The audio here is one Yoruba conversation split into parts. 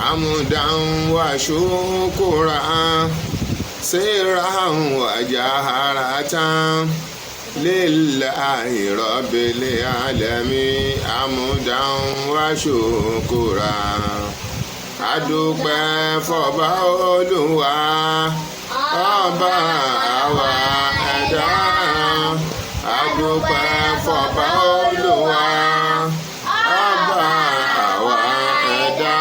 حمدا وشكرا سرا وجهرة لله رب العالمين حمدا وشكرا adúpẹ́ fọba Olúwa ọba àwa ẹ̀dá adúpẹ́ fọba Olúwa ọba àwa ẹ̀dá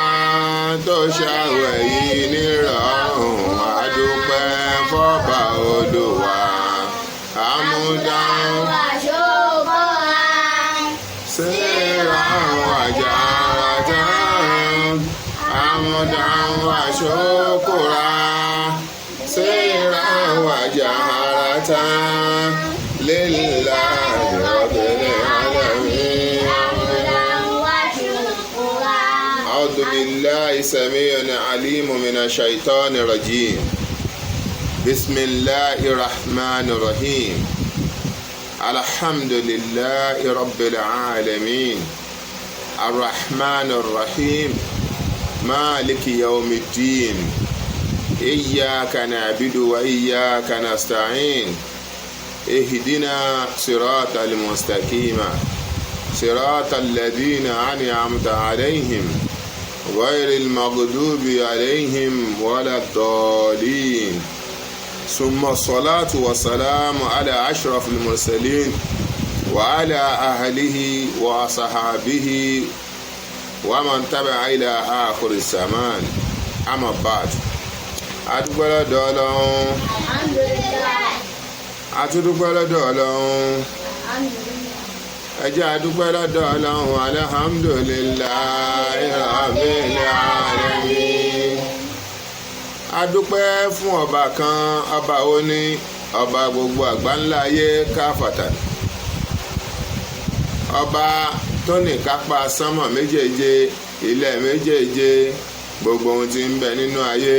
tó ṣàwẹ̀ yìí nírọ̀rùn adúpẹ́ fọba Olúwa àmúdá sẹ́ra wàjà ràjà àmúdá wàṣọ́kùrà sẹ́ra wàjà ràjà lillahi rabbil alamin. أعوذ بالله السميع العليم من الشيطان الرجيم. بسم الله الرحمن الرحيم. الحمد لله رب العالمين الرحمن الرحيم مالك يوم الدين إياك نعبد وإياك نستعين اهدنا صراط المستقيم صراط الذين أنعمت عليهم غير المغضوب عليهم ولا الضالين ثم الصلاة والسلام على أشرف المرسلين وعلى أهله وصحابه ومن تبع إلى آخر الزمان أما بعد adúpẹ́ lọ́dọ̀ Ọlọ́run adúpẹ́ lọ́dọ̀ Ọlọ́run ẹ jẹ́ adúpẹ́ lọ́dọ̀ Ọlọ́run alhamdulillahi rabbil alamin. adúpẹ́ fún ọba kan ọba òní ọba gbogbo àgbáńlá ayé káfàtà ọba tó ní kápá sánmọ̀ méjèèje ilẹ̀ méjèèje gbogbo ohun tí ń bẹ nínú ayé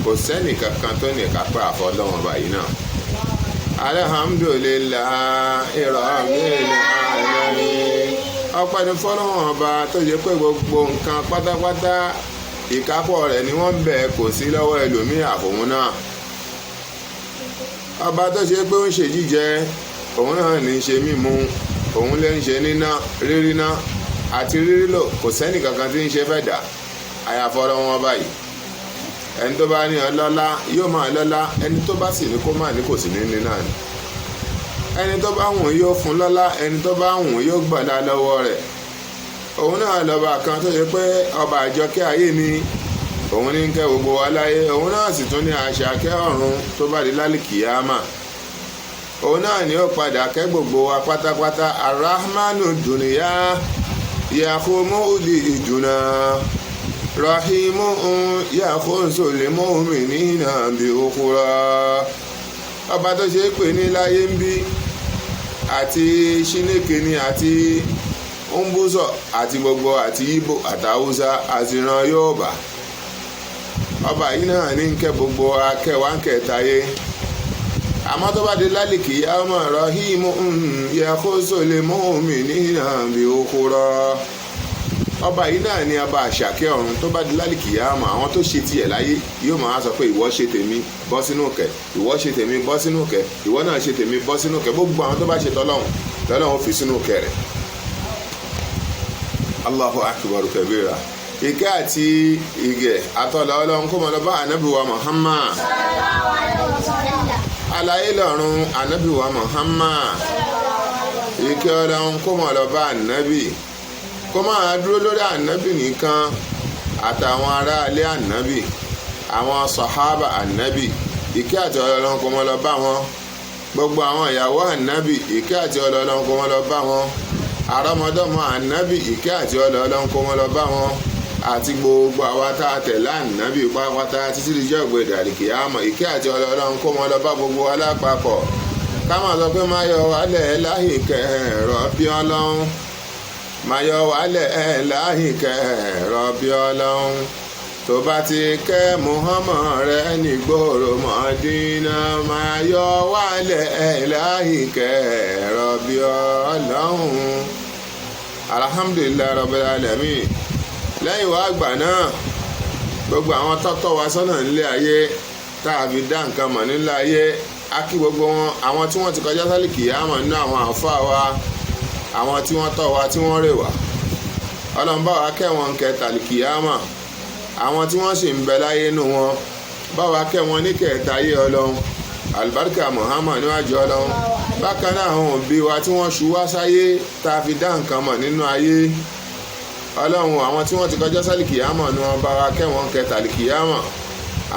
kò sẹ́nì kankan tó ní kápá àfọlọ́wọ́n ọba yìí náà alhamdulillahi rabbil alamin. ọpẹ́ ni fọ́lọ́wọ́n ọba tó jẹ́ pé gbogbo nǹkan pátápátá ìkápọ̀ rẹ̀ ni wọ́n bẹ̀ kò sí lọ́wọ́ ẹlòmíì àfòun náà ọba tó ṣe pé ó ń ṣe jíjẹ òun náà ní í ṣe mímu òun lè ń ṣe níná ríríná àti rírílò kò sẹ́nì kankan tí ń ṣe fẹ́ dà àyàfọ́ lọ́wọ́ báyìí ẹni tó bá ní ọlọ́lá yóò máa lọ́lá ẹni tó bá sì ní kó má ní kò sí ní náà ni ẹni tó bá wùn yóò fún lọ́lá ẹni tó bá wùn yóò gbọ̀dá lọ́wọ́ rẹ̀ òun náà lọ́ba kan tó ṣe pé ọba àjọkẹ́ ayé ni òun ní kẹ́ gbogbo wa láyé òun náà sì tún ní àṣàkẹ́ ọ̀run tó bá di lálìkìyámà òun náà ni ó padà kẹ́ gbogbo wa pátápátá arahmanu dùnìyà yahumu uli ìdùnà rahimu yahusu limuminina bi ukhra ọba tó ṣe pé ní láyé ń bí àti ṣínékè ni àti ombúzọ àti gbogbo àti Ìgbò àtàwùsá àti ìran Yorùbá ọba yìí náà ní kẹ́ gbogbo akẹwà ń kẹtàyé àmọ́ tó bá dé lálìkì yá ọmọ rahimu yahusu limuminina bi ukhra ọba yìí náà ní ọba àṣàkẹ́ ọ̀run tó bá di lálìkì yá ọmọ àwọn tó ṣe tiẹ̀ láyé yóò máa sọ pé ìwọ ṣe tèmi bọ́ sínú kẹ ìwọ ṣe tèmi bọ́ sínú kẹ ìwọ náà ṣe tèmi bọ́ sínú kẹ gbogbo àwọn tó bá ṣe tọ́lọ́hun fi sínú kẹ rẹ̀. Allahu akbar kabira. Ìkẹ́ àti ìgẹ̀ àtọ́lá Ọlọ́run kó mọ́ lọ bá ànábì wa Muhammad alayé lọ́run ànábì wa Muhammad ìkẹ́ Ọlọ́run kó mọ́ lọ bá ànábì kó máa dúró lórí ànábì nìkan àtàwọn aráalé ànábì àwọn sàhábà ànábì ìkẹ́ àti Ọlọ́run kó mọ́ lọ bá wọn gbogbo àwọn ìyàwó ànábì ìkẹ́ àti Ọlọ́run kó mọ́ lọ bá wọn àrọ́mọdọ́mọ ànábì ìkẹ́ àti Ọlọ́run kó mọ́ lọ bá wọn àti gbogbo àwa tá a tẹ̀lé ànábì pátápátá títí di jọ́ ìgbéde àlìkìyámọ̀ ìkẹ́ àti Ọlọ́run kó mọ́ lọ bá gbogbo alápapọ̀ ká máa sọ pé máa yọ wálẹ̀ láhìkẹ́ rọ̀bí Ọlọ́run máa yọ wálẹ̀ láhìkẹ́ rọ̀bí Ọlọ́run tó bá ti kẹ́ Muhammad rẹ nígboro Mọ̀dínà máa yọ wálẹ̀ láìkẹ́ rọ̀bì ọlọ́run. alhamdulillahi rabbil alamin. lẹ́yìn wá àgbà náà gbogbo àwọn tọ́tọ́ wa sọ́nà nílé ayé tá a fi dá nǹkan mọ̀ nílé ayé á kí gbogbo wọn, àwọn tí wọ́n ti kọjá sálì kìyàmọ̀ nínú àwọn àǹfààní wa, àwọn tí wọ́n tọ́ wa tí wọ́n rè wá, ọlọ́run bá wa kẹ́ wọn kẹta kìyàmọ̀, àwọn tí wọ́n sì ń bẹ láyé nù wọn bá wa kẹ́ wọn ní kẹta ayé ọlọ́run, alibarika Muhammad níwájú ọlọ́run. bákan náà àwọn òbí wa tí wọ́n ṣu wá sáyé tá a fi dá nǹkan mọ̀ nínú ayé, ọlọ́run àwọn tí wọ́n ti kọjá sálì kìyàmọ̀ ni wọ́n bá wa kẹ́ wọn kẹta kìyàmọ̀,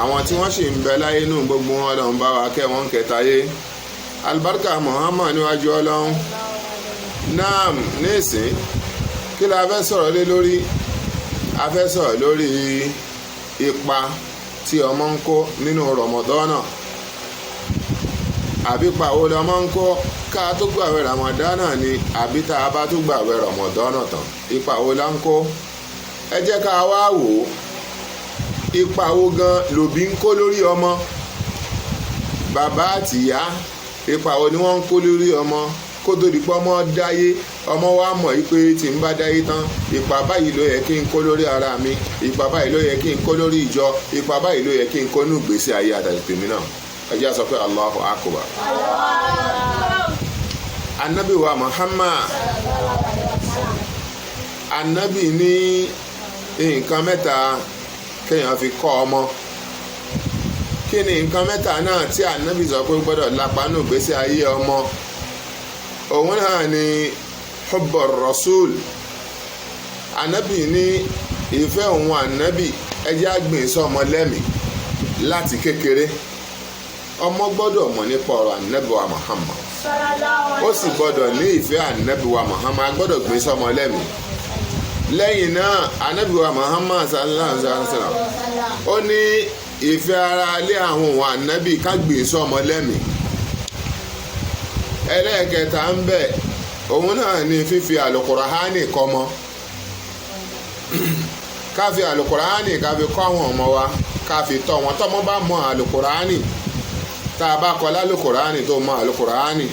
àwọn tí wọ́n sì ń bẹ láyé nù gbogbo wọn ọlọ́run bá wa kẹ́ wọn kẹta ayé, alibarika Muhammad níwájú ọlọ́run. naam, nísìn kí la fẹ́ sọ̀rọ̀ lé lórí? a fẹ́ sọ̀rọ̀ lórí ipa tí ọmọ ń kó nínú Ramadan, àbí ipa wo lọmọ ń kó ká tó gbàwẹ̀ Ramadan ni àbí tá a bá tó gbàwẹ̀ Ramadan tán, ipa wo la ń kó? ẹ jẹ́ ká wá wò ó, ipa wo gan lòbí ń kó lórí ọmọ? bàbá àtìyá ipa wo ni wọ́n ń kó lórí ọmọ kó tó di pé ọmọ dáyé? ọmọ wa mọ̀ pé tí n bá dáyé tán ipa báyìí ló yẹ kí n kó lórí ara mi, ipa báyìí ló yẹ kí n kó lórí ìjọ, ipa báyìí ló yẹ kí n kó ní ìgbésí ayé àtàlẹ́ tèmi náà. ẹ jẹ́ sọ pé Allahu Akbar. Ànábì wa Muhammad, Ànábì ní nǹkan mẹ́ta kéèyàn fi kọ́ ọmọ. kí ni nǹkan mẹ́ta náà tí Ànábì sọ pé gbọ́dọ̀ lápá ní ìgbésí ayé ọmọ? òun náà ni hubbur rasul. Ànábì ní ìfẹ́ òun Ànábì ẹjẹ́ àgbìn sọmọ lẹ́mìí láti kékeré. ọmọ gbọ́dọ̀ mọ̀ nípa ọ̀rọ̀ Ànábì wa Muhammad, ó sì gbọ́dọ̀ ní ìfẹ́ Ànábì wa Muhammad, gbọ́dọ̀ gbìn sọmọ lẹ́mìí. lẹ́yìn náà Ànábì wa Muhammad sallallahu alaihi wasallam ó ní ìfẹ́ ara lé àwọn òun Ànábì ká gbìn sọmọ lẹ́mìí. ẹlẹ́ẹ̀kẹta ń bẹ òun náà ni fífi àlùkùránì kọ́mọ. ká fi àlùkùránì ká fi kọ́ àwọn ọmọ wa, ká fi tọ́ wọn. tọ́mọ bá mọ àlùkùránì, tá a bá kọ́ lálùkùránì tó mọ àlùkùránì,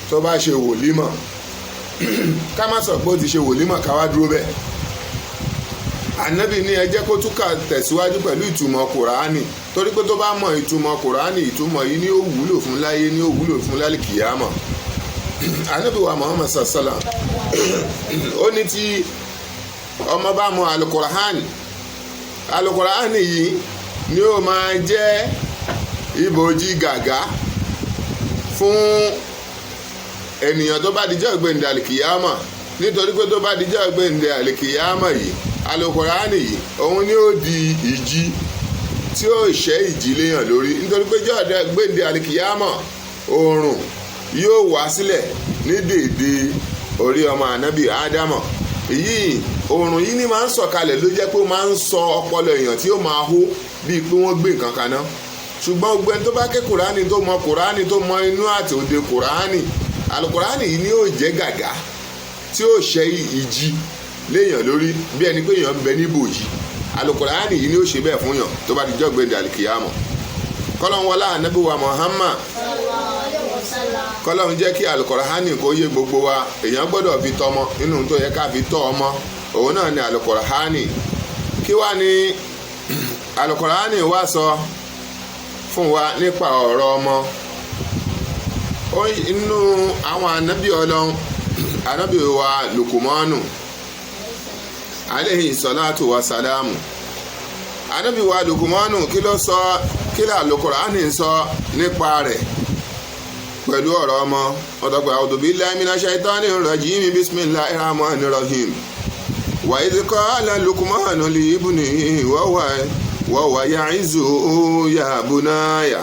tó bá ṣe wòlímọ̀ ká má sọ pé ó ti ṣe wòlímọ̀ ká wá dúró bẹ́ẹ̀. Ànábì ní ẹ jẹ́ kó túkà tẹ̀síwájú pẹ̀lú ìtumọ̀ kùránì, torí pé tó bá mọ ìtumọ̀ kùránì, ìtumọ̀ yìí ni ó wúlò fún láyé, ni ó wúlò fún lálìkìyámọ̀. Ànábì wa Muhammad sallam ó ní tí ọmọ bá mọ alukùránì, alukùránì yìí ni ó máa jẹ́ ibòji gàgá fún ènìyàn tó bá dijọ́ ìgbéǹde àlìkìyámọ̀, nítorí pé tó bá dijọ́ ìgbéǹde àlìkìyámọ̀ yìí, alukùránì yìí òun ni ó di ìjì tí ó ṣẹ́ ìjì léyàn lórí, nítorí pé jọ́ ìgbéǹde àlìkìyámọ̀ oòrùn yóò wá sílẹ̀ ní dèédé orí ọmọ ànábì ádámọ̀. èyí oòrùn yìí ni máa ń sọ̀kalẹ̀ ló jẹ́ pé ó máa ń sọ ọpọlọ èèyàn tí ó máa hó bíi pé wọ́n gbé nǹkan kaná. ṣùgbọ́n gbogbo ẹni tó bá ké kùránì, tó mọ kùránì, tó mọ inú àti òde kùránì, alukùránì yìí ni ó jẹ́ gàgá tí ó ṣẹ́ ìjì léèyàn lórí bí ẹni pé èèyàn ń bẹ níbòjì. alukùránì yìí ni ó ṣe bẹ́ẹ̀ fún yàn tó bá di jọ́ gbẹ̀dẹ̀ àlìkìyámọ̀. kọ́lọ́n wọlá ànábì wa Muhammad, kọ́lọ́n jẹ́ kí alukùránì kó yé gbogbo wa. èèyàn gbọ́dọ̀ fi tọ́mọ, nínú tó yẹ ká fi tọ́ ọmọ òun náà ni alukùránì. kí wá ní alukùránì wá sọ fún wa nípa ọ̀rọ̀ ọmọ? inú àwọn ànábì Ọlọ́run, ànábì wa Lukumanu alayhi salatu wa salamu, ànábì wa Lukumanu kí ló sọ, kí la alukùránì sọ nípa rẹ̀ pẹ̀lú ọ̀rọ̀ ọmọ? ọ̀dọ́gba a'udhu billahi minash shaitanir rajim, bismillahir rahmanir rahim. wa idh qala Lukumanu li ibnihi wa huwa ya'izuhu ya bunayya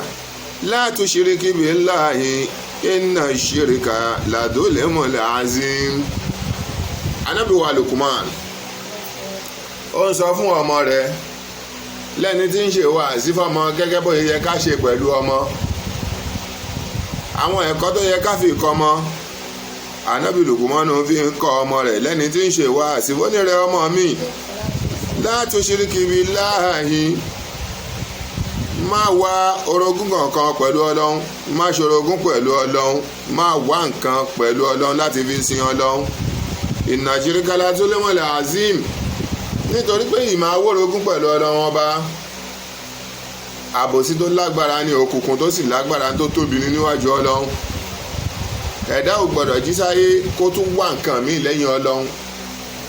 la tushriki billahi inna shirka la dhulmun azim. Ànábì wa Lukman ó ń sọ fún ọmọ rẹ̀ lẹ́ni tí ń ṣe wáàsí fọ́mọ gẹ́gẹ́ bó yẹ ká ṣe pẹ̀lú ọmọ, àwọn ẹ̀kọ́ tó yẹ ká fi kọ́ ọmọ. Ànábì Lukman fi ń kọ́ ọmọ rẹ̀ lẹ́ni tí ń ṣe wáàsí, ó ní rẹ̀ ọmọ mi, la tushriki billahi má wá orogún kankan pẹ̀lú ọlọ́run, má ṣorogún pẹ̀lú ọlọ́run, má wá nǹkan pẹ̀lú ọlọ́run láti fi sin ọlọ́run. Inna shirka la zulmul azim, nítorí pé ìmọ̀ awórogún pẹ̀lú ọlọ́run ọba àbòsí tó lágbára ní, òkùnkùn tó sì lágbára tó tóbi níwájú ọlọ́run. Ẹ̀dá ò gbọ́dọ̀ jí sáyé kó tún wá nǹkan míì lẹ́yìn ọlọ́run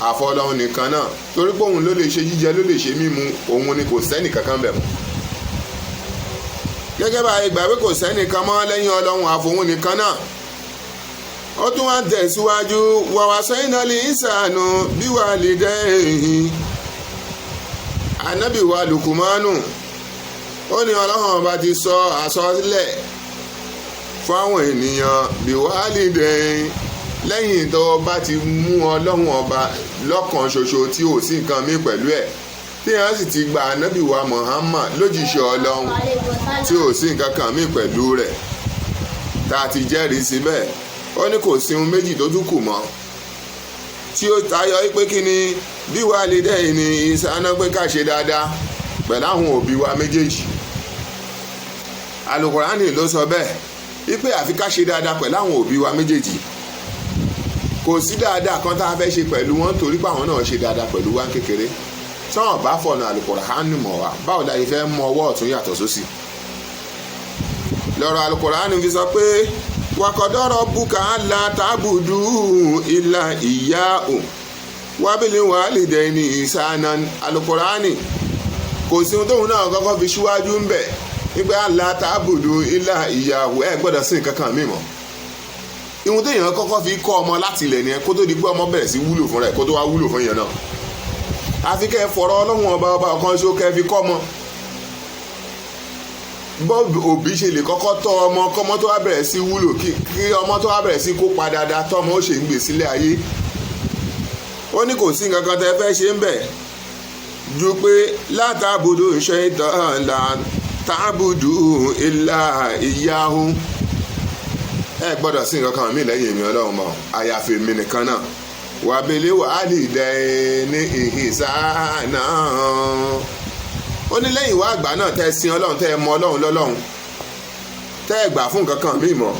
àfọ ọlọ́run nìkan náà, torí pé òun ló lè ṣe jíjẹ, ló lè ṣe mímu, òun ni kò sẹ́nì kankan bẹ̀ mọ́. Gẹ́gẹ́ bá ìgbà pé kò sẹ́nì kan mọ́ lẹ́yìn ọlọ́run àfòun nìkan náà. Ó tún wá tẹ̀síwájú wa wasaina l-insana biwalidayhi. Ànábì wa Lukumanu ó ní ọlọ́run ọba ti sọ àsọlẹ̀ fáwọn ènìyàn biwalidayhi lẹ́yìn tó bá ti mú ọlọ́run ọba lọ́kàn ṣoṣo tí ò sí nǹkan mí pẹ̀lú ẹ̀, tí wọ́n sì ti gba ànábì wa Muhammad lójíṣẹ́ ọlọ́run tí ò sí nǹkan kan mí pẹ̀lú rẹ̀, tá a ti jẹ́rìí síbẹ̀. Ó ní kò sí ohun méjì tó tún kù mọ́ tí ó tayọ pé kí ni bí wàá lè dẹ́yìn ní ìsáná pé ká ṣe dáadáa pẹ̀lú àwọn òbí wa méjèèjì. Àlùkùránì ló sọ bẹ́ẹ̀ wípé àfi ká ṣe dáadáa pẹ̀lú àwọn òbí wa méjèèjì. Kò sí dáadáa kan tá a fẹ́ ṣe pẹ̀lú wọn torí pé àwọn náà ṣe dáadáa pẹ̀lú wa kékeré. Sọ́wọ́n bá fọ̀nà Àlùkùránì mọ̀ wá, báwo la fẹ́ mọ ọwọ́ ọ̀tún yàtọ̀ sósì. Lọ́rọ̀ Àlùkùránì fi sọ pé wàkọ̀dọ̀ rabbuka allā ta'budu illā iyyāhu wa bil walidayni ihsānan. Àlùkùránì kò sí ohun tóun náà kọ́kọ́ fi síwájú ń bẹ̀ wípé allā ta'budu illā iyyāhu, ẹ gbọ́dọ̀ sí nǹkan kan mímọ́. Ihun téèyàn kọ́kọ́ fi kọ́ ọmọ láti ilẹ̀ ni ẹ kó tó di pé ọmọ bẹ̀rẹ̀ sí wúlò fún rẹ̀ kó tó wá wúlò fún yẹn náà. Àfi kẹ́ ẹ fọ̀rọ̀ ọlọ́run ọba ọ̀kan ṣó kẹ́ ẹ fi kọ́ ọmọ. Bọ́ọ̀bù òbí ṣe lè kọ́kọ́ tọ́ ọmọ kọ́mọ tó wá bẹ̀rẹ̀ sí wúlò kí ọmọ tó wá bẹ̀rẹ̀ sí kópa dáadáa tọ́mọ ó ṣe ń gbé sílẹ̀ ayé. Ó ní kò sí nǹkan kan tẹ́ fẹ́ ṣe ń bẹ̀ ju pé lā ta'budu shaytāna lā ta'budu illā iyyāhu. Ẹ gbọ́dọ̀ sí nǹkan kan mí lẹ́yìn èmi ọlọ́run mọ́ àyàfi èmi nìkan náà. Wa bil walidayni ihsāna. Ó ní lẹ́yìn ìwà àgbà náà tẹ́ sin ọlọ́run, tẹ́ mọ ọlọ́run lọ́lọ́run, tẹ́ gbà fún nǹkan kan míì mọ́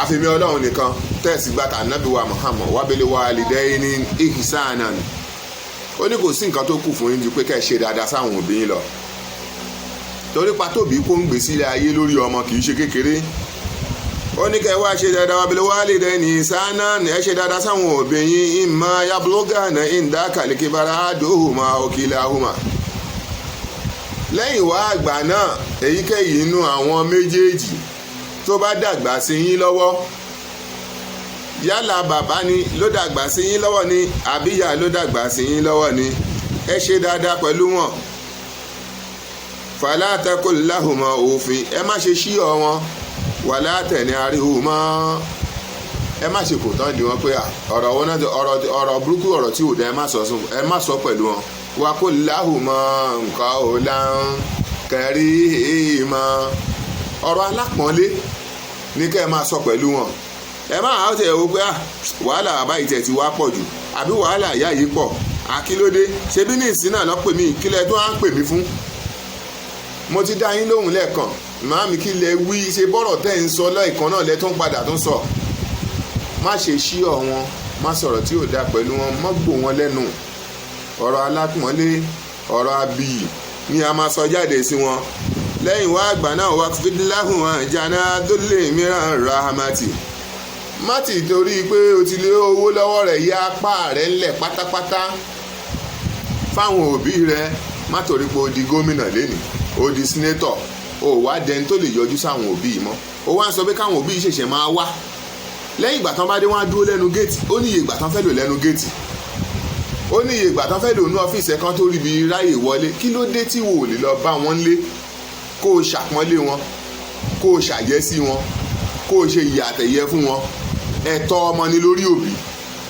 àfihàn ọlọ́run nìkan, tẹ́ sì gbà tànábì wa Muhammad wa bil walidayni ihsānan. Ó ní kò sí nǹkan tó kù fún yín ju pé kẹ́ ẹ ṣe dáadáa sáwọn òbí yín lọ, torí patóbi kó ń gbé sílẹ̀ ayé lórí ọmọ kì í ṣe kékeré. Ó ní kẹ́ ẹ wá ṣe dáadáa wa bil walidayni ihsānan, ẹ ṣe dáadáa sáwọn òbí yín imma yablughanna indaka al-kibara ahaduhuma aw kilahuma. Lẹ́yìn wá àgbà náà èyíkéyìí inú àwọn méjèèjì tó bá dàgbà sí yín lọ́wọ́, yálà bàbá ni ló dàgbà sí yín lọ́wọ́ ni àbíyá ló dàgbà sí yín lọ́wọ́ ni, ẹ ṣe dáadáa pẹ̀lú wọn. Fala taqul lahuma uffin, ẹ má ṣe ṣí ọ wọn, wala tanharhuma, ẹ má ṣe kò tán di wọn pé ọ̀rọ̀ wọn náà ọ̀rọ̀ burúkú ọ̀rọ̀ tí ò dá ẹ má sọ pẹ̀lú wọn. Wa qul lahuma qawlan karīma, ọ̀rọ̀ alápọ̀nlé ní kẹ́ ẹ máa sọ pẹ̀lú wọn. Ẹ máa tẹ̀ ọ́ pé wàhálà bàbá ìtẹ̀ ti wá pọ̀ jù àbí wàhálà ìyá yìí pọ̀, àkílódé ṣebí ní ìsìn náà lọ pè mí, kílẹ̀ tó á ń pè mí fún. Mo ti dá yín lóhùn lẹ́ẹ̀kan, màámi kí lẹ wí, ṣe bọ́rọ̀ tẹ́ ń sọ lẹ́ẹ̀kan náà lẹ tó ń padà tó ń sọ. Má ṣe ṣí ọ wọn, má sọ̀rọ̀ tí ò dáa pẹ̀lú wọn, má gbò wọn lẹ́nu. Ọ̀rọ̀ alápọ̀nlé, ọ̀rọ̀ abiyì ni a máa sọ jáde sí wọn. Lẹ́yìn wá àgbà náà waqfid lahuma janāha dhulli minar rahmati. Má ti torí pé o ti lé owó lọ́wọ́ rẹ̀ yá apá rẹ̀ ńlẹ̀ pátápátá fáwọn òbí rẹ̀. Má torí pé o di gómìnà lénìí, o di sínétọ̀, o wá dẹni tó lè yọjú sáwọn òbí yìí mọ́. O wá ń sọ pé káwọn òbí yìí ṣẹ̀ṣẹ̀ máa wá. Lẹ́yìn ìgbà tán bá dé wọ́n á dúró lẹ́nu géètì, ó ní iye ìgbà tán fẹ́ lò lẹ́nu géètì, ó ní iye ìgbà tán fẹ́ lò ní ọ́fíìsì ẹ̀kan tó rí ibi ráyè wọlé. Kí ló dé tí wò lè lọ bá wọn lé kó o ṣàpọ́nlé wọn, kó o ṣàyẹ́sí wọn, kó o ṣe ìyà àtẹ̀yẹ fún wọn? Ẹ̀tọ́ ọmọ ni lórí òbí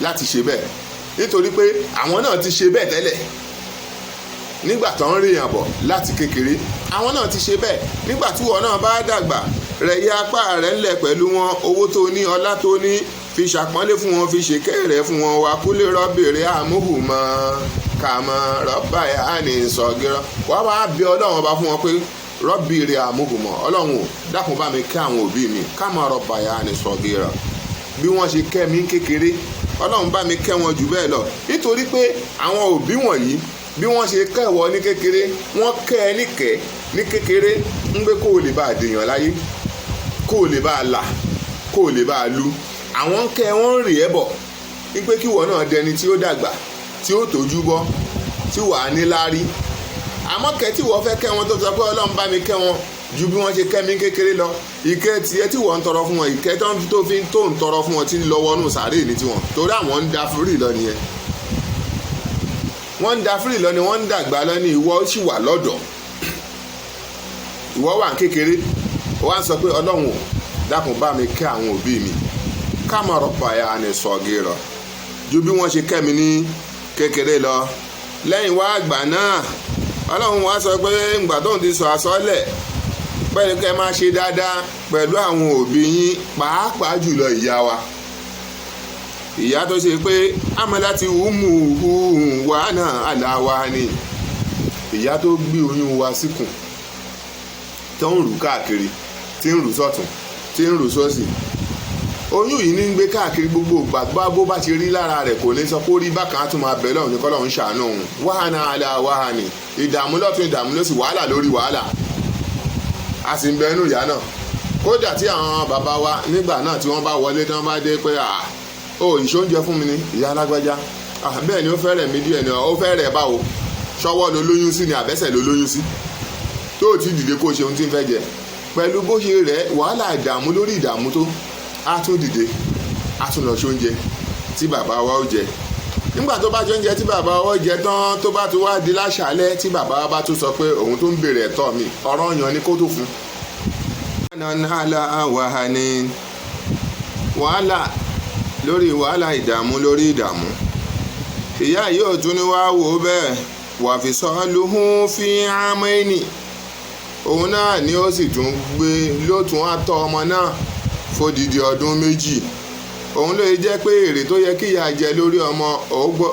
láti ṣe bẹ́ẹ̀, nítorí pé àwọn náà ti ṣe bẹ́ẹ̀ tẹ́lẹ̀ nígbà tó ń rèèyàn bọ̀ láti kékeré. Àwọn náà ti ṣe bẹ́ẹ̀ nígbà tí wọn náà bá dàgbà, rẹ̀ yá apá rẹ̀ ńlẹ̀ pẹ̀lú wọn, owó tó ní, ọlá tó ní, fi ṣàpọ́nlé fún wọn, fi ṣèkẹ́ rẹ̀ fún wọn. Wa qul rabbi irhamhuma kàmá rabbayani sagira wà á bí ọlọ́run ọba fún wọn pé rọ́bì rẹ̀ àmúgùnmọ̀ ọlọ́run ò dákun bá mi kẹ́ àwọn òbí mi kàmá rabbayani sagira bí wọ́n ṣe kẹ́ mi kékeré ọlọ́run bá mi kẹ́ wọn jù bẹ́ẹ̀ lọ nítorí pé àwọn òbí wọ̀nyí bí wọ́n ṣe kẹ́ wọ ní kékeré wọ́n kẹ́ ẹ níkẹ́ ní kékeré ń gbé kó o lè bá a dèèyàn láyé kó o lè bá a là kó o lè bá a lu àwọn kẹ́ wọ́n rì ẹ́ bọ̀ wípé kí wọ́n náà dẹni tí ó dàgbà tí ó tójú bọ́ tí wàá ní láárí àmọ́ kẹ́ tí wọ́n fẹ́ kẹ́ wọn tó sọ pé ọlọ́run bá mi kẹ́ wọn ju bí wọ́n ṣe kẹ́ mi kékeré lọ ìkẹ́ tiẹ̀ tí wọ́n ń tọrọ fún wọn ìkẹ́ tó ń tọrọ fún wọn tí ń lọ wọnú sàárè ní tiwọn torí àwọn ń da fúrì lọ nìyẹn wọ́n ń da fúrì lọ ni wọ́n ń dàgbà lọ ni ìwọ sì wà lọ́dọ̀ ìwọ wà kékeré wọ́n á sọ pé ọlọ́run ò dákun bá mi kẹ́ àwọn òbí mi kama rabbayani sagira ju bí wọ́n ṣe kẹ́ mi ní kékeré lọ lẹ́yìn wá àgbà náà ọlọ́run wá sọ pé ìgbà tóun ti sọ àsọlẹ̀ pẹ̀lú kẹ́ máa ṣe dáadáa pẹ̀lú àwọn òbí yín pàápàá jùlọ ìyá wa ìyá tó ṣe pé amalati umuhu wa náà aláwa ni ìyá tó gbé oyún wa síkùn tó ń rù káàkiri tí ń rù sọ́tún tí ń rù sósì oyún yìí ní ń gbé káàkiri gbogbo gbàgbá bó bá ti rí lára rẹ̀ kò ní sọ pé ó rí bákan á tún máa bẹ̀ lọ́hùn ní kọ́lọ́hún ṣàánú òun wàhánà aláwa ni ìdààmú lọ́tún ìdààmú lọ́sì wàhálà lórí wàhálà a sì ń bẹ inú ìyá náà kódà tí àwọn bàbá wa nígbà náà tí wọ́n bá wọlé tí wọ́n bá dé pé ìṣóúnjẹ fún mi ní ìyá alágbájá bẹ́ẹ̀ ni ó fẹ́ rẹ̀ mí díẹ̀ ni ó fẹ́ rẹ̀ báwo ṣọwọ́ ló lóyún sí ni àbẹ́sẹ̀ ló lóyún sí tó o ti dìde kó o ṣe ohun tí ń fẹ́ jẹ pẹ̀lú bó ṣe rẹ̀ wàhálà ìdààmú lórí ìdààmú tó á tún dìde á tún lọ ṣóúnjẹ tí bàbá wa ó jẹ nígbà tó bá ṣóúnjẹ tí bàbá wa ó jẹ tán tó bá tún wá di láṣálẹ́ tí bàbá wa bá tún sọ pé òun tó ń béèrè ẹ̀tọ́ mi ọ̀rọ̀ yàn ni kó tó fún. wàhálà lórí wàhálà ìdààmú lórí ìdààmú ìyá yóò tún ní wá wò ó bẹ́ẹ̀ wà fi sọ́ọ́lùhún fi àmẹ́ni òun náà ni ó sì tún gbé ló tún á tọ́ ọmọ náà fódìdí ọdún méjì òun ló jẹ́ pé èrè tó yẹ kí ìyá jẹ lórí ọmọ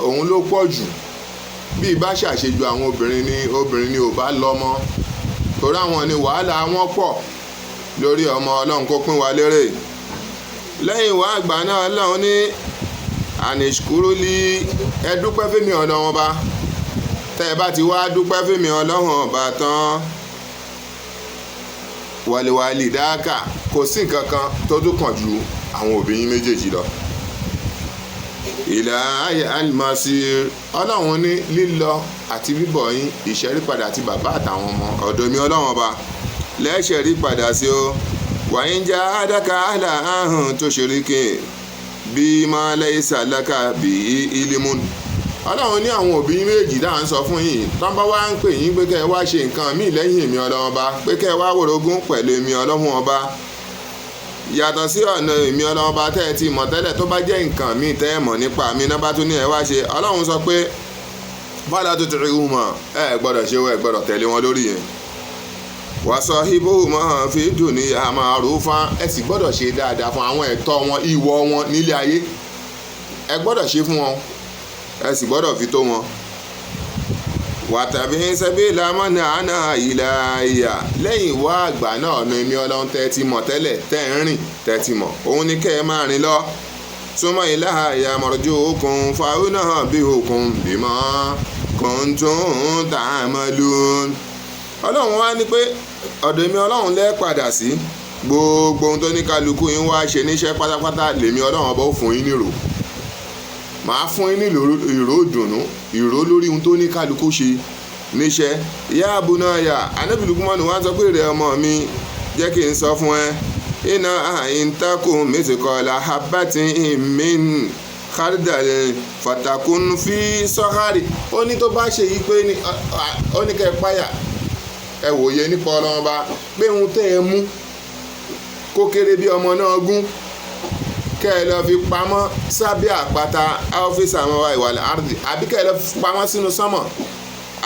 òun ló pọ̀ jù bí bá ṣàṣejù àwọn obìnrin ni ò bá lọ́mọ torí àwọn ni wàhálà wọn pọ̀ lórí ọmọ ọlọ́run kó pín wa lérè lẹ́yìn wá àgbà náà ọlọ́run ní ànìṣkúrúlì ẹ dúpẹ́ fẹ́mi ọlọ́run ọba tẹ́ ẹ bá ti wá dúpẹ́ fẹ́mi ọlọ́run ọba tán wàlíwàlí dáàkà kò sí nǹkan kan tó tún kàn ju àwọn òbí yín méjèèjì lọ. ìlà ayé alimasi ọlọ́run ní lílọ àti bíbọ̀ yín ìṣẹ́rípadà àti bàbá àtàwọn ọmọ ọ̀dọ̀ mi ọlọ́run ọba lẹ́ṣẹ̀rí padà sí o wàyí ń já àdáka àlà ahùn tó ṣeríkè bí máa lẹ́yìn sàlákà bí ilimun ọlọ́run ní àwọn òbí méjì dáhùn sọ fún yín tán bá wá ń pè yín pé kẹ́ ẹ wá ṣe nǹkan míì lẹ́yìn èmi ọlọ́run ọba pé kẹ́ ẹ wá wòrogún pẹ̀lú èmi ọlọ́run ọba yàtọ̀ sí ọ̀nà èmi ọlọ́run ọba tẹ́ ẹ ti mọ̀ tẹ́lẹ̀ tó bá jẹ́ nǹkan míì tẹ́ ẹ mọ̀ nípa mi náà bá tún ní ẹ wá ṣe ọlọ́run sọ pé bọ́lá tó ti rí wọn ẹ gbọ́dọ̀ ṣe ẹ gbọ́dọ̀ tẹ̀lé wọn lórí yẹn wàsọ ibo mọ́ fi dùn ní àmàrúfà ẹ sì gbọ́dọ̀ ṣe dáadáa fún àwọn ẹ̀tọ́ wọn ìwọ wọn nílé ayé ẹ gbọ́dọ̀ ṣe fún wọn ẹ sì gbọ́dọ̀ fi tó wọn. wàtàbí sẹ́bí lamọ́nà àná ìlà ìyà lẹ́yìn wá àgbà náà ọ̀nà èmi ọlọ́run tẹ́ ti mọ̀ tẹ́lẹ̀ tẹ́ ń rìn tẹ́ ti mọ̀ òun ni kẹ́ ẹ máa rìn lọ. súnmọ́ ìlà ìyá mọ̀rọ̀jú okùn fàáhùn náà bí okùn bímọ kùntùn tààmọ́lú. ọlọ́run wá ní pé ọ̀dọ̀ èmi ọlọ́run lẹ́ padà sí gbogbo ohun tó ní kálukú yín wá ṣe níṣẹ́ pátápátá lèmi ọlọ́run ọba ó fún yín nírò màá fún yín ní ìró ìdùnnú ìró lórí ohun tó ní kálukú ṣe níṣẹ́ ìyá àbúnáyà Ànábì Lukman wá sọ pé rẹ̀ ọmọ mi jẹ́ kí n sọ fún ẹ iná àìntakùn mẹ́sìkọ́lá habati min khardal fatakun fi sọ́hárì ó ní tó bá ṣe yí pé ó ní kẹ́ ẹ páyà ẹ wòye nípa ọlọ́run bá pé ohun tẹ́ ẹ mú kó kéré bí ọmọ náà gún kẹ́ ẹ lọ fi pamọ́ sábẹ́ àpáta ọ́fíìsì àwọn ìwàlẹ̀ àrùdì àbí kẹ́ ẹ lọ fi pamọ́ sínú sánmọ̀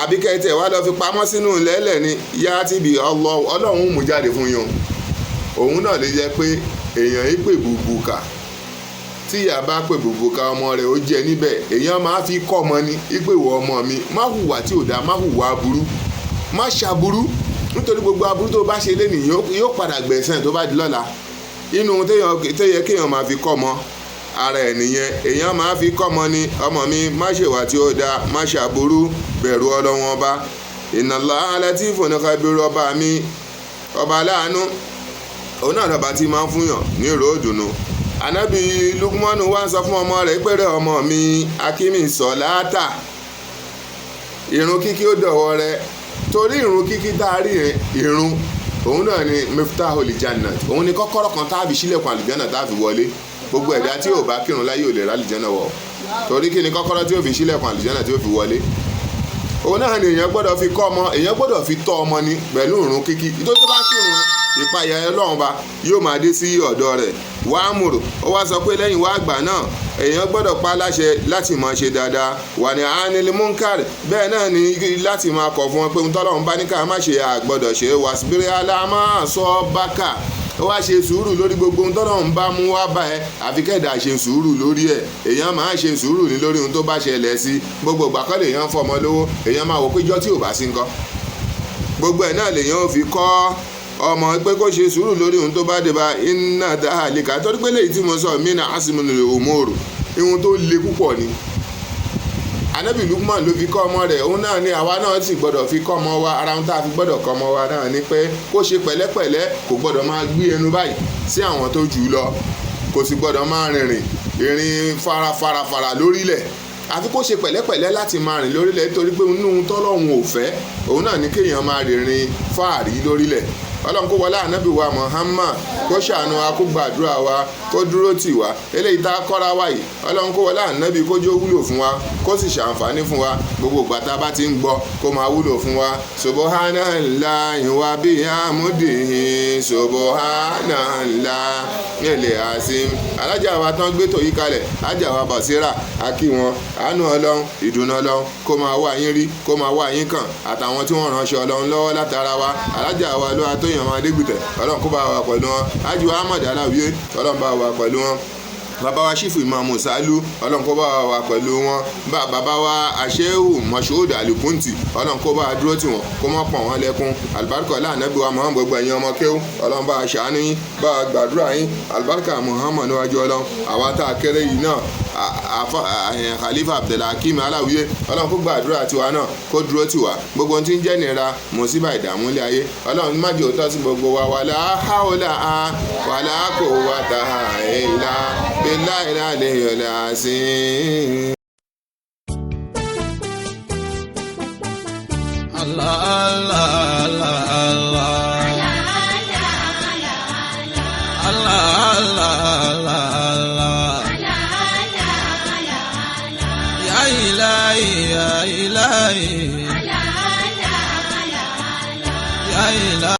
àbí kẹ́ ẹ tẹ̀ wá lọ fi pamọ́ sínú lẹ́lẹ̀ ni yá ti bì ọlọ́run mú jáde fún yín òun náà lè jẹ́ pé èèyàn yìí pè bùbù kà tí ìyá bá pè bùbù ká ọmọ rẹ̀ ó jẹ níbẹ̀ èèyàn máa fi kọ́ ọmọ ní ìpè ìwọ ọmọ mi má hùwà tí ò dáa má hùwà aburú má ṣaburú nítorí gbogbo aburú tó bá ṣe lénìí yóò padà gbẹ̀san tó bá di lọ́la inú tó yẹ kéèyàn máa fi kọ́ ọmọ ara ẹ̀ nìyẹn èèyàn máa fi kọ́ ọmọ ní ọmọ mi má ṣèwà tí ó dáa má ṣaburú bẹ̀rù Ọlọ́run ọba Inna Allaha latifun khabir ọba mi ọba aláàánú òun náà lọ́ba tí máa ń fúnyàn ní ìró òdùnnú Ànábì Lukmanu wá sọ fún ọmọ rẹ̀ pé rẹ̀ ọmọ mi akimi sọ̀láàtà ìrun kíkí ó dọ̀wọ́ rẹ̀ torí ìrun kíkí tá a rí ìrun òun náà ni miftahul jannah òun ni kọ́kọ́rọ́ kan táàbì sílẹ̀kùn àlùjànnà táàbì wọlé gbogbo ẹ̀dá tí ò bá kírun láyé ò lè rà àlùjànnà wọ̀ torí kí ni kọ́kọ́rọ́ tí ó fi sílẹ̀kùn àlùjànnà tí ó fi wọlé òun náà ni èèyàn gbọ́dọ̀ fi kọ́ ọmọ èèyàn gbọ́dọ̀ fi tọ́ ọmọ ni pẹ̀lú ìrun kíkí ìjọ tó bá kírun ìpayà Ọlọ́run ba yóò máa dé sí ọ̀dọ̀ rẹ̀ wàá múrò ó wá sọ pé lẹ́yìn wá àgbà náà èèyàn gbọ́dọ̀ pa láṣẹ láti máa ṣe dáadáa wà ní anil munkar bẹ́ẹ̀ náà ni láti máa kọ̀ fún wọn pé ohun tọ́lọ́run bá ní ká má ṣe àgbọ́dọ̀ ṣe wàsíbírí aláàmà sọ bákà ó wá ṣe sùúrù lórí gbogbo ohun tọ́lọ́run bá mú wá bá ẹ àfi kẹ́dà ṣe sùúrù lórí ẹ̀ èèyàn máa ṣe sùúrù ní lórí ohun tó bá ṣẹlẹ̀ sí gbogbo gbàkọ́lé èèyàn fọmọ lówó èèyàn máa wò pé ijọ́ tí ò bá sí ńkọ́ gbogbo ẹ̀ náà lèèyàn ò fi kọ́ ọmọ pé kó ṣe sùúrù lórí ohun tó bá dé bá iná dáhàlíkà torí pé léyìí tí mo sọ mina asimunule omoro ihun tó le púpọ̀ ni Ànábì Lukman ló fi kọ́ ọmọ rẹ̀ òun náà ni àwa náà sì gbọ́dọ̀ fi kọ́ ọmọ wa ara ohun tá a fi gbọ́dọ̀ kọ́ ọmọ wa náà ni pé kó ṣe pẹ̀lẹ́pẹ̀lẹ́ kò gbọ́dọ̀ máa gbé ẹnu báyìí sí àwọn tó jù ú lọ kò sì gbọ́dọ̀ máa rìnrìn farafara lórílẹ̀ àfi kó ṣe pẹ̀lẹ́pẹ̀lẹ́ láti máa rìn lórílẹ̀ nítorí pé inú tọ́lọ́hun ò fẹ́ òun náà ní kéèyàn máa rìnrìn fáàrí lórílẹ̀ Ọlọ́run kó wọlé Ànábì wa Muhammad kó ṣàánú wa kó gbàdúrà wa kó dúró tì wá eléyìí tá a kọ́ra wa yìí Ọlọ́run kó wọlé Ànábì kó jó wúlò fún wa kó sì ṣàǹfààní fún wa gbogbo ìgbà tá a bá ti ń gbọ́ kó máa wúlò fún wa subhanallahi wa bihamdihi subhanallahil azim alájà wa tán gbé tòyí kalẹ̀ ájà wa Basira akí wọn àánú Ọlọ́run ìdùnnú Ọlọ́run kó máa wá yín rí kó máa wá yín kàn àtàwọn tí wọ́n ránṣẹ́ Ọlọ́run lọ́wọ́ látara wa alájà wa ló àtọ́yàn máa dégbìtẹ̀ Ọlọ́run kó bá wa pẹ̀lú wọn ájú Ahmad Aláwìyé Ọlọ́run bá wa pẹ̀lú wọn bàbá wa Ṣífù Ìmáàmù Sàálù Ọlọ́run kó bá wa pẹ̀lú wọn bàbá wa Àṣẹ́hù Mọ̀ṣúdù Àlìkúntì Ọlọ́run kó bá dúró tì wọ́n kó mọ́ pọ̀n wọn lẹ́kún àlùbáríkà Ànábì wa Muhammad gbogbo ẹ̀yin ọmọ kéwú Ọlọ́run bá ṣàánú yín bá gbàdúrà yín àlùbáríkà Muhammad níwájú Ọlọ́run àwa tá a kéré yìí náà Khalifa Abdulhakeem Aláwìyé Ọlọ́run kó gbàdúrà tiwa náà kó dúró tì wá gbogbo ohun tí ń jẹ́ nira mùsíbà ìdààmú ilé ayé Ọlọ́run má jẹ́ òótọ́ sí gbogbo wa wàlá haúlà wàlá quwwata illa billahi al-aliyyil azim. Allah Allah Allah Allah Allah Allah Allah Allah ya ilahi ya ilahi ya ilahi